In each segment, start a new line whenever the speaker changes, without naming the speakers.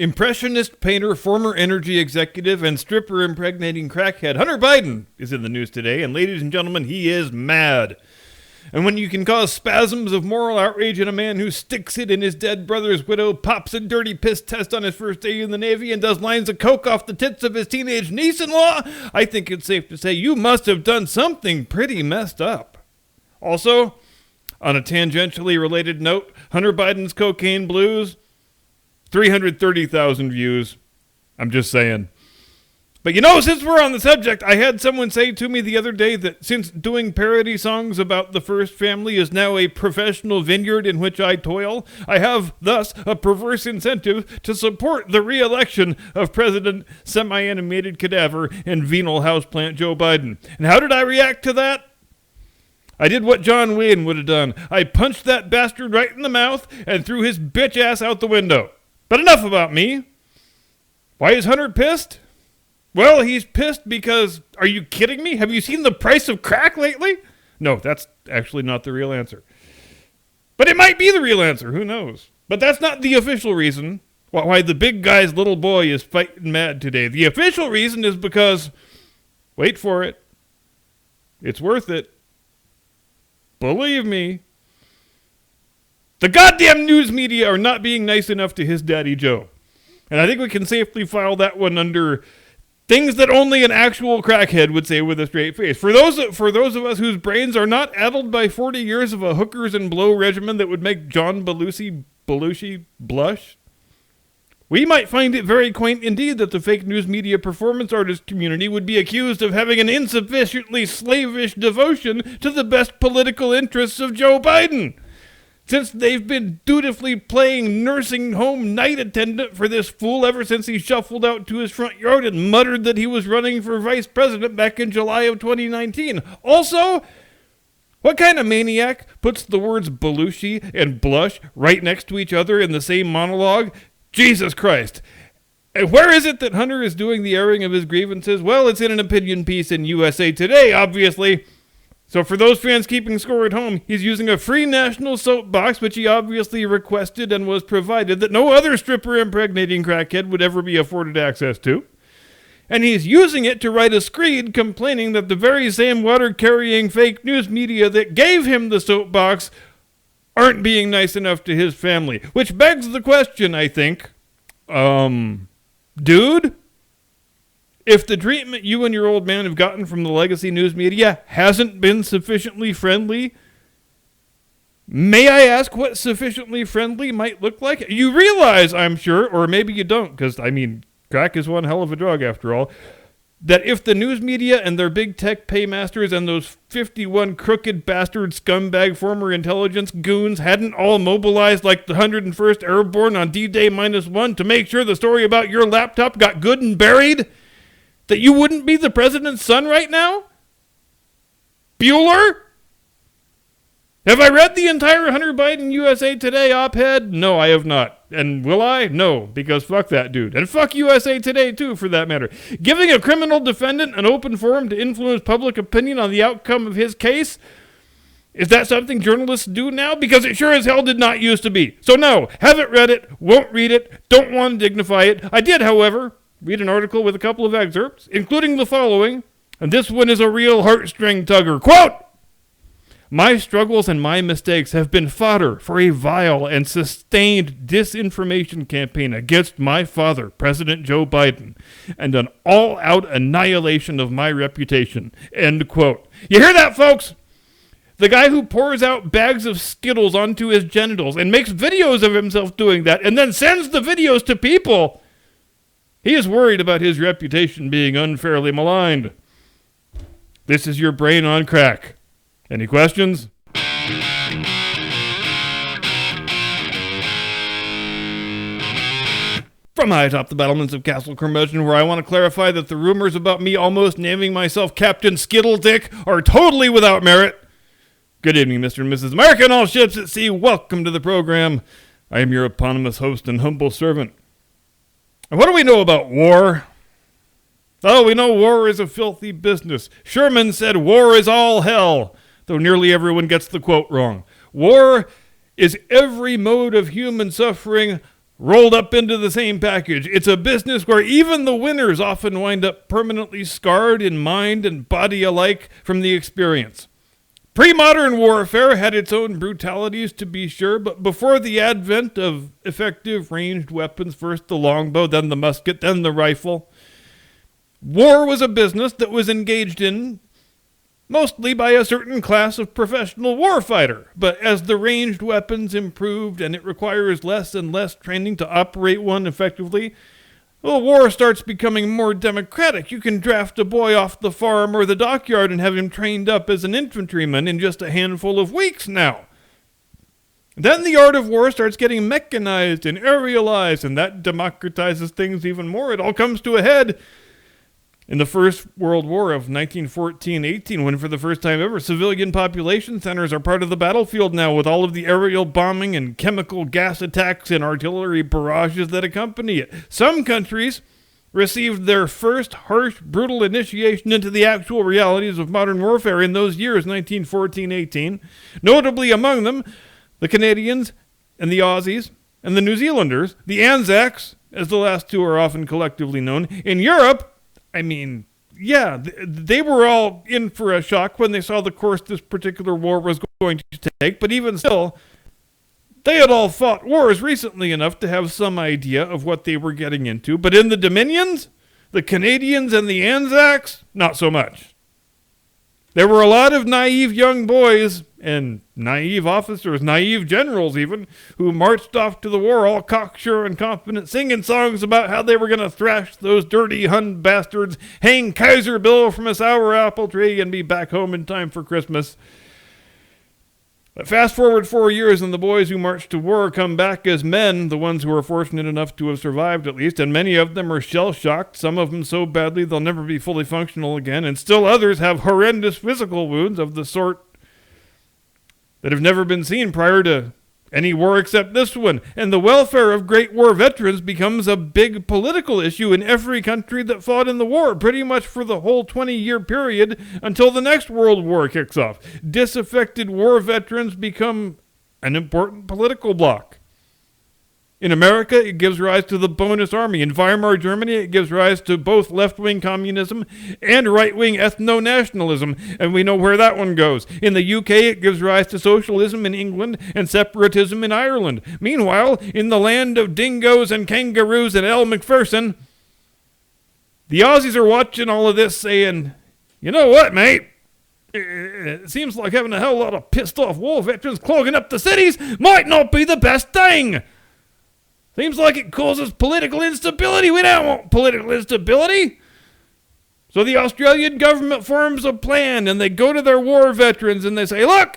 Impressionist painter, former energy executive, and stripper impregnating crackhead Hunter Biden is in the news today, and ladies and gentlemen, he is mad. And when you can cause spasms of moral outrage in a man who sticks it in his dead brother's widow, pops a dirty piss test on his first day in the Navy, and does lines of coke off the tits of his teenage niece-in-law, I think it's safe to say you must have done something pretty messed up. Also, on a tangentially related note, Hunter Biden's cocaine blues, 330,000 views. I'm just saying. But since we're on the subject, I had someone say to me the other day that since doing parody songs about the first family is now a professional vineyard in which I toil, I have thus a perverse incentive to support the re-election of President Semi-Animated Cadaver and Venal Houseplant Joe Biden. And how did I react to that? I did what John Wayne would have done. I punched that bastard right in the mouth and threw his bitch ass out the window. But enough about me. Why is Hunter pissed? Well, he's pissed because, are you kidding me? Have you seen the price of crack lately? No, that's actually not the real answer. But it might be the real answer, who knows? But that's not the official reason why the big guy's little boy is fighting mad today. The official reason is because, wait for it, it's worth it. Believe me. The goddamn news media are not being nice enough to his daddy Joe. And I think we can safely file that one under things that only an actual crackhead would say with a straight face. For those of us whose brains are not addled by 40 years of a hookers and blow regimen that would make John Belushi blush, we might find it very quaint indeed that the fake news media performance artist community would be accused of having an insufficiently slavish devotion to the best political interests of Joe Biden, since they've been dutifully playing nursing home night attendant for this fool ever since he shuffled out to his front yard and muttered that he was running for vice president back in July of 2019. Also, what kind of maniac puts the words Belushi and blush right next to each other in the same monologue? Jesus Christ. And where is it that Hunter is doing the airing of his grievances? Well, it's in an opinion piece in USA Today, obviously. So for those fans keeping score at home, he's using a free national soapbox, which he obviously requested and was provided, that no other stripper impregnating crackhead would ever be afforded access to. And he's using it to write a screed complaining that the very same water-carrying fake news media that gave him the soapbox aren't being nice enough to his family. Which begs the question, I think, dude? If the treatment you and your old man have gotten from the legacy news media hasn't been sufficiently friendly, may I ask what sufficiently friendly might look like? You realize, I'm sure, or maybe you don't, because, crack is one hell of a drug after all, that if the news media and their big tech paymasters and those 51 crooked bastard scumbag former intelligence goons hadn't all mobilized like the 101st Airborne on D-Day -1 to make sure the story about your laptop got good and buried, that you wouldn't be the president's son right now? Bueller? Have I read the entire Hunter Biden USA Today op-ed? No, I have not. And will I? No, because fuck that dude. And fuck USA Today too, for that matter. Giving a criminal defendant an open forum to influence public opinion on the outcome of his case? Is that something journalists do now? Because it sure as hell did not used to be. So no, haven't read it, won't read it, don't want to dignify it. I did, however, read an article with a couple of excerpts, including the following, and this one is a real heartstring tugger. Quote, "My struggles and my mistakes have been fodder for a vile and sustained disinformation campaign against my father, President Joe Biden, and an all-out annihilation of my reputation." End quote. You hear that, folks? The guy who pours out bags of Skittles onto his genitals and makes videos of himself doing that and then sends the videos to people, he is worried about his reputation being unfairly maligned. This is your brain on crack. Any questions? From high atop the battlements of Castle Curmudgeon, where I want to clarify that the rumors about me almost naming myself Captain Skittledick are totally without merit. Good evening, Mr. and Mrs. America and all ships at sea. Welcome to the program. I am your eponymous host and humble servant. And what do we know about war? Oh, we know war is a filthy business. Sherman said war is all hell, though nearly everyone gets the quote wrong. War is every mode of human suffering rolled up into the same package. It's a business where even the winners often wind up permanently scarred in mind and body alike from the experience. Pre-modern warfare had its own brutalities, to be sure, but before the advent of effective ranged weapons, first the longbow, then the musket, then the rifle, war was a business that was engaged in mostly by a certain class of professional warfighter. But as the ranged weapons improved and it requires less and less training to operate one effectively, well, war starts becoming more democratic. You can draft a boy off the farm or the dockyard and have him trained up as an infantryman in just a handful of weeks now. Then the art of war starts getting mechanized and aerialized, and that democratizes things even more. It all comes to a head in the First World War of 1914-18, when for the first time ever, civilian population centers are part of the battlefield now, with all of the aerial bombing and chemical gas attacks and artillery barrages that accompany it. Some countries received their first harsh, brutal initiation into the actual realities of modern warfare in those years, 1914-18. Notably among them, the Canadians and the Aussies and the New Zealanders, the Anzacs, as the last two are often collectively known. In Europe, they were all in for a shock when they saw the course this particular war was going to take, but even still, they had all fought wars recently enough to have some idea of what they were getting into. But in the Dominions, the Canadians and the Anzacs, not so much. There were a lot of naive young boys and naive officers, naive generals even, who marched off to the war all cocksure and confident, singing songs about how they were going to thrash those dirty Hun bastards, hang Kaiser Bill from a sour apple tree, and be back home in time for Christmas. But fast forward 4 years, and the boys who marched to war come back as men, the ones who are fortunate enough to have survived at least, and many of them are shell-shocked, some of them so badly they'll never be fully functional again, and still others have horrendous physical wounds of the sort that have never been seen prior to any war except this one. And the welfare of Great War veterans becomes a big political issue in every country that fought in the war, pretty much for the whole 20-year period until the next World War kicks off. Disaffected war veterans become an important political bloc. In America, it gives rise to the bonus army. In Weimar Germany, it gives rise to both left-wing communism and right-wing ethno-nationalism, and we know where that one goes. In the UK, it gives rise to socialism in England and separatism in Ireland. Meanwhile, in the land of dingoes and kangaroos and El Macpherson, the Aussies are watching all of this saying, you know what, mate? It seems like having a hell of a lot of pissed-off war veterans clogging up the cities might not be the best thing. Seems like it causes political instability. We don't want political instability. So the Australian government forms a plan, and they go to their war veterans and they say, look,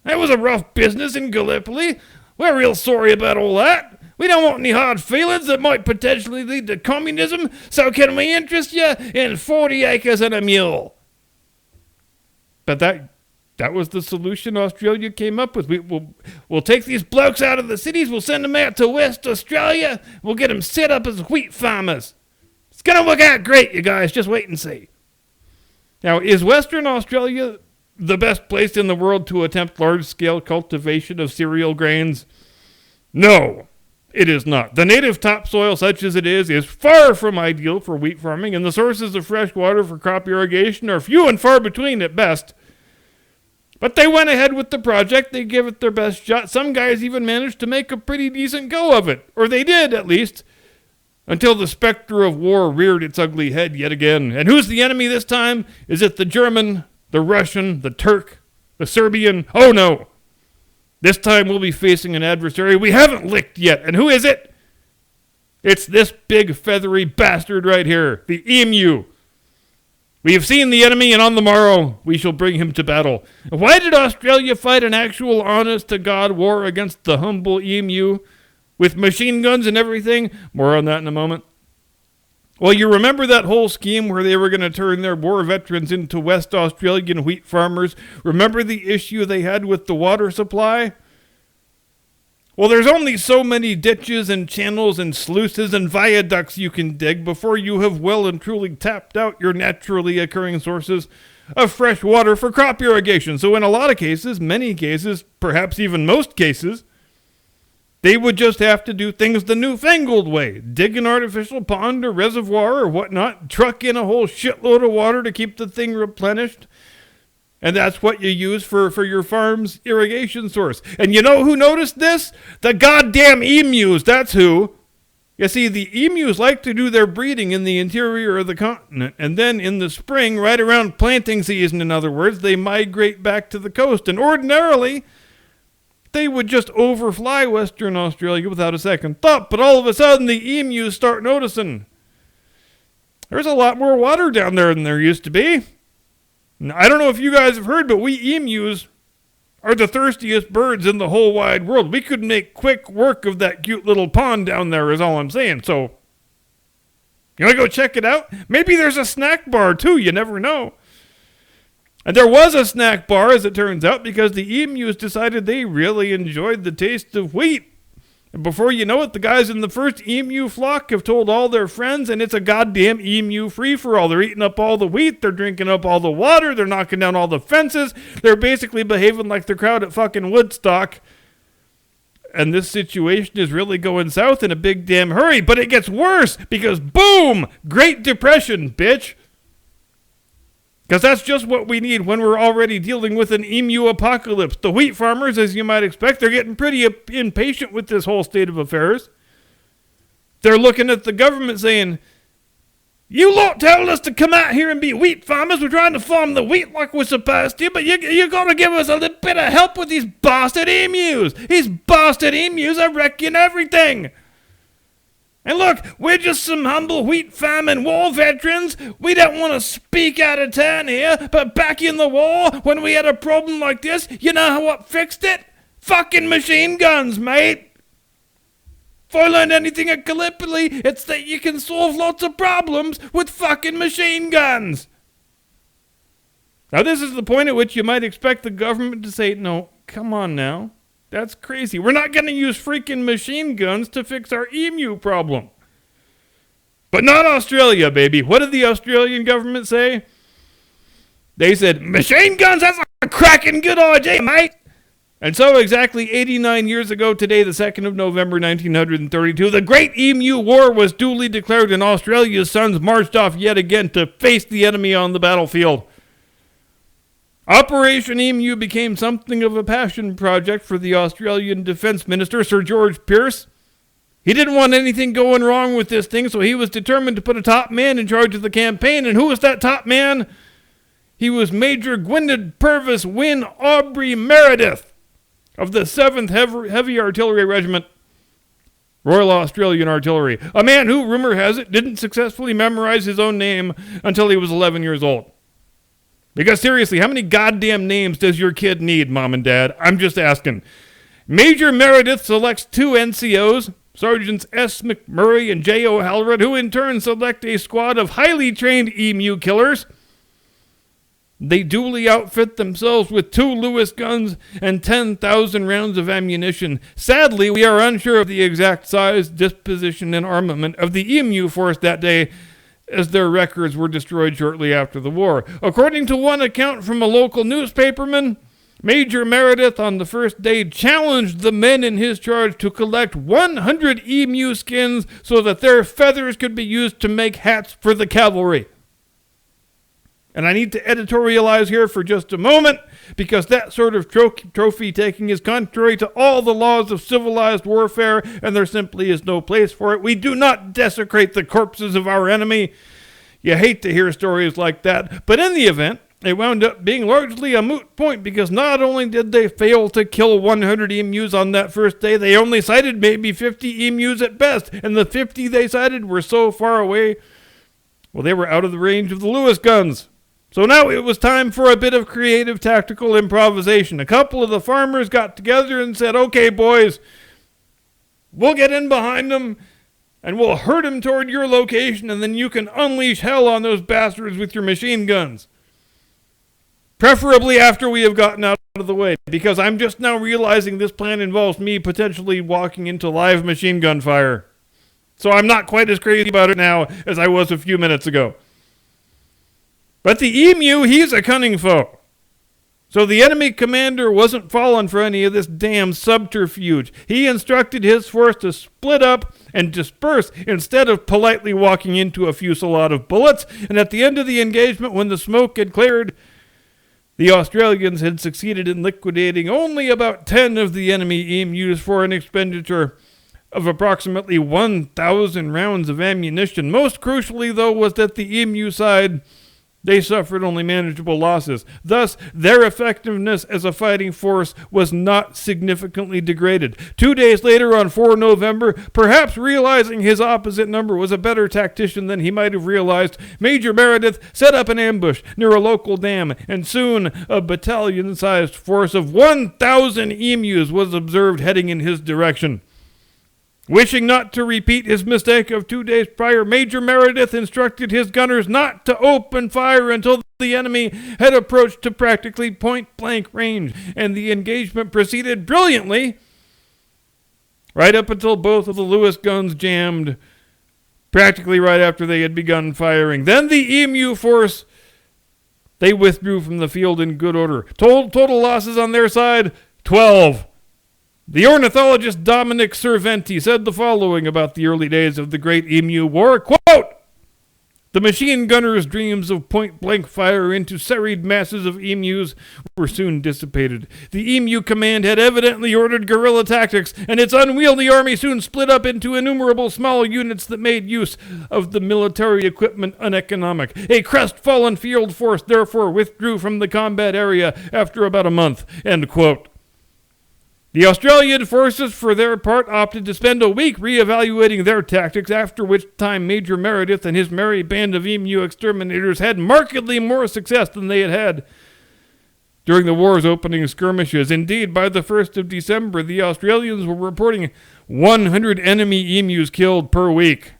that was a rough business in Gallipoli. We're real sorry about all that. We don't want any hard feelings that might potentially lead to communism, so can we interest you in 40 acres and a mule? But that was the solution Australia came up with. We'll take these blokes out of the cities. We'll send them out to West Australia. We'll get them set up as wheat farmers. It's going to work out great, you guys. Just wait and see. Now, is Western Australia the best place in the world to attempt large-scale cultivation of cereal grains? No, it is not. The native topsoil, such as it is far from ideal for wheat farming, and the sources of fresh water for crop irrigation are few and far between at best. But they went ahead with the project. They gave it their best shot. Some guys even managed to make a pretty decent go of it. Or they did, at least. Until the specter of war reared its ugly head yet again. And who's the enemy this time? Is it the German, the Russian, the Turk, the Serbian? Oh no. This time we'll be facing an adversary we haven't licked yet. And who is it? It's this big feathery bastard right here. The emu. We have seen the enemy, and on the morrow we shall bring him to battle. Why did Australia fight an actual honest-to-God war against the humble emu with machine guns and everything? More on that in a moment. Well, you remember that whole scheme where they were going to turn their war veterans into West Australian wheat farmers? Remember the issue they had with the water supply? Well, there's only so many ditches and channels and sluices and viaducts you can dig before you have well and truly tapped out your naturally occurring sources of fresh water for crop irrigation. So in a lot of cases, many cases, perhaps even most cases, They would just have to do things the newfangled way. Dig an artificial pond or reservoir or whatnot, truck in a whole shitload of water to keep the thing replenished. And that's what you use for your farm's irrigation source. And you know who noticed this? The goddamn emus, that's who. You see, the emus like to do their breeding in the interior of the continent, and then in the spring, right around planting season, in other words, they migrate back to the coast. And ordinarily, they would just overfly Western Australia without a second thought, but all of a sudden, the emus start noticing. There's a lot more water down there than there used to be. Now, I don't know if you guys have heard, but we emus are the thirstiest birds in the whole wide world. We could make quick work of that cute little pond down there is all I'm saying. So, you want to go check it out? Maybe there's a snack bar too, you never know. And there was a snack bar, as it turns out, because the emus decided they really enjoyed the taste of wheat. And before you know it, the guys in the first emu flock have told all their friends, and it's a goddamn emu free-for-all. They're eating up all the wheat, they're drinking up all the water, they're knocking down all the fences, they're basically behaving like the crowd at fucking Woodstock. And this situation is really going south in a big damn hurry, but it gets worse, because boom! Great Depression, bitch! Because that's just what we need when we're already dealing with an emu apocalypse. The wheat farmers, as you might expect, they're getting pretty impatient with this whole state of affairs. They're looking at the government saying, you lot told us to come out here and be wheat farmers. We're trying to farm the wheat like we're supposed to, but you got to give us a little bit of help with these bastard emus. These bastard emus are wrecking everything. And look, we're just some humble wheat farming war veterans. We don't want to speak out of turn here, but back in the war, when we had a problem like this, you know what fixed it? Fucking machine guns, mate. If I learned anything at Gallipoli, it's that you can solve lots of problems with fucking machine guns. Now, this is the point at which you might expect the government to say, no, come on now. That's crazy. We're not going to use freaking machine guns to fix our emu problem. But not Australia, baby. What did the Australian government say? They said, machine guns, that's a cracking good idea, mate. And so exactly 89 years ago today, the 2nd of November, 1932, the Great Emu War was duly declared and Australia's sons marched off yet again to face the enemy on the battlefield. Operation Emu became something of a passion project for the Australian Defence Minister, Sir George Pearce. He didn't want anything going wrong with this thing, so he was determined to put a top man in charge of the campaign. And who was that top man? He was Major Gwynedd Purvis Wynne Aubrey Meredith of the 7th Heavy Artillery Regiment, Royal Australian Artillery. A man who, rumor has it, didn't successfully memorize his own name until he was 11 years old. Because seriously, how many goddamn names does your kid need, Mom and Dad? I'm just asking. Major Meredith selects 2 NCOs, Sergeants S. McMurray and J. O'Halloran, who in turn select a squad of highly trained emu killers. They duly outfit themselves with 2 Lewis guns and 10,000 rounds of ammunition. Sadly, we are unsure of the exact size, disposition, and armament of the emu force that day, as their records were destroyed shortly after the war. According to one account from a local newspaperman, Major Meredith on the first day challenged the men in his charge to collect 100 emu skins so that their feathers could be used to make hats for the cavalry. And I need to editorialize here for just a moment, because that sort of trophy taking is contrary to all the laws of civilized warfare, and there simply is no place for it. We do not desecrate the corpses of our enemy. You hate to hear stories like that, but in the event, it wound up being largely a moot point, because not only did they fail to kill 100 emus on that first day, they only sighted maybe 50 emus at best, and the 50 they sighted were so far away, well, they were out of the range of the Lewis guns. So now it was time for a bit of creative tactical improvisation. A couple of the farmers got together and said, okay, boys, we'll get in behind them and we'll herd them toward your location, and then you can unleash hell on those bastards with your machine guns. Preferably after we have gotten out of the way, because I'm just now realizing this plan involves me potentially walking into live machine gun fire. So I'm not quite as crazy about it now as I was a few minutes ago. But the emu, he's a cunning foe. So the enemy commander wasn't falling for any of this damn subterfuge. He instructed his force to split up and disperse instead of politely walking into a fusillade of bullets. And at the end of the engagement, when the smoke had cleared, the Australians had succeeded in liquidating only about 10 of the enemy emus for an expenditure of approximately 1,000 rounds of ammunition. Most crucially, though, was that the emu side, they suffered only manageable losses. Thus, their effectiveness as a fighting force was not significantly degraded. 2 days later, on 4 November, perhaps realizing his opposite number was a better tactician than he might have realized, Major Meredith set up an ambush near a local dam, and soon a battalion-sized force of 1,000 emus was observed heading in his direction. Wishing not to repeat his mistake of 2 days prior, Major Meredith instructed his gunners not to open fire until the enemy had approached to practically point-blank range, and the engagement proceeded brilliantly right up until both of the Lewis guns jammed, practically right after they had begun firing. Then the emu force, they withdrew from the field in good order. Total losses on their side, 12. The ornithologist Dominic Cerventi said the following about the early days of the Great Emu War, quote, "The machine gunners' dreams of point-blank fire into serried masses of emus were soon dissipated. The emu command had evidently ordered guerrilla tactics, and its unwieldy army soon split up into innumerable small units that made use of the military equipment uneconomic. A crestfallen field force therefore withdrew from the combat area after about a month," end quote. The Australian forces, for their part, opted to spend a week re-evaluating their tactics, after which time Major Meredith and his merry band of emu exterminators had markedly more success than they had had during the war's opening skirmishes. Indeed, by the 1st of December, the Australians were reporting 100 enemy emus killed per week.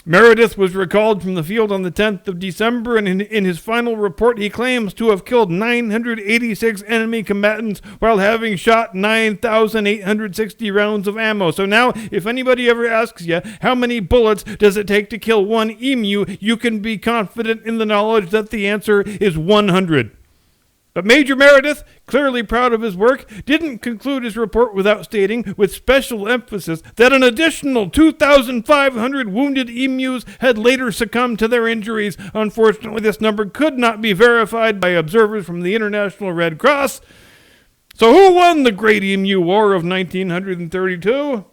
Meredith was recalled from the field on the 10th of December, and in his final report, he claims to have killed 986 enemy combatants while having shot 9,860 rounds of ammo. So now, if anybody ever asks you, how many bullets does it take to kill one emu, you can be confident in the knowledge that the answer is 100. But Major Meredith, clearly proud of his work, didn't conclude his report without stating, with special emphasis, that an additional 2,500 wounded emus had later succumbed to their injuries. Unfortunately, this number could not be verified by observers from the International Red Cross. So who won the Great Emu War of 1932?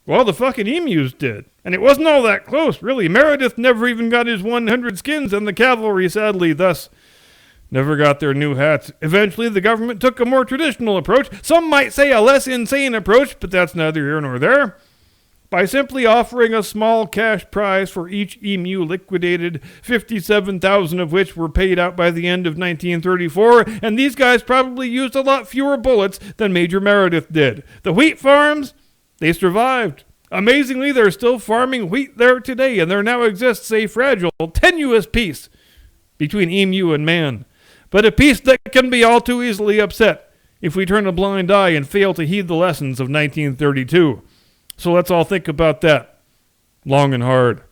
Well, the fucking emus did. And it wasn't all that close, really. Meredith never even got his 100 skins, and the cavalry, sadly, thus never got their new hats. Eventually, the government took a more traditional approach, some might say a less insane approach, but that's neither here nor there, by simply offering a small cash prize for each emu liquidated, 57,000 of which were paid out by the end of 1934, and these guys probably used a lot fewer bullets than Major Meredith did. The wheat farms, they survived. Amazingly, they're still farming wheat there today, and there now exists a fragile, tenuous peace between emu and man. But a peace that can be all too easily upset if we turn a blind eye and fail to heed the lessons of 1932. So let's all think about that long and hard.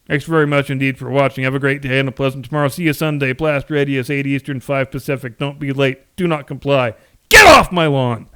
Thanks very much indeed for watching. Have a great day and a pleasant tomorrow. See you Sunday. Blast radius 8 Eastern, 5 Pacific. Don't be late. Do not comply. Get off my lawn!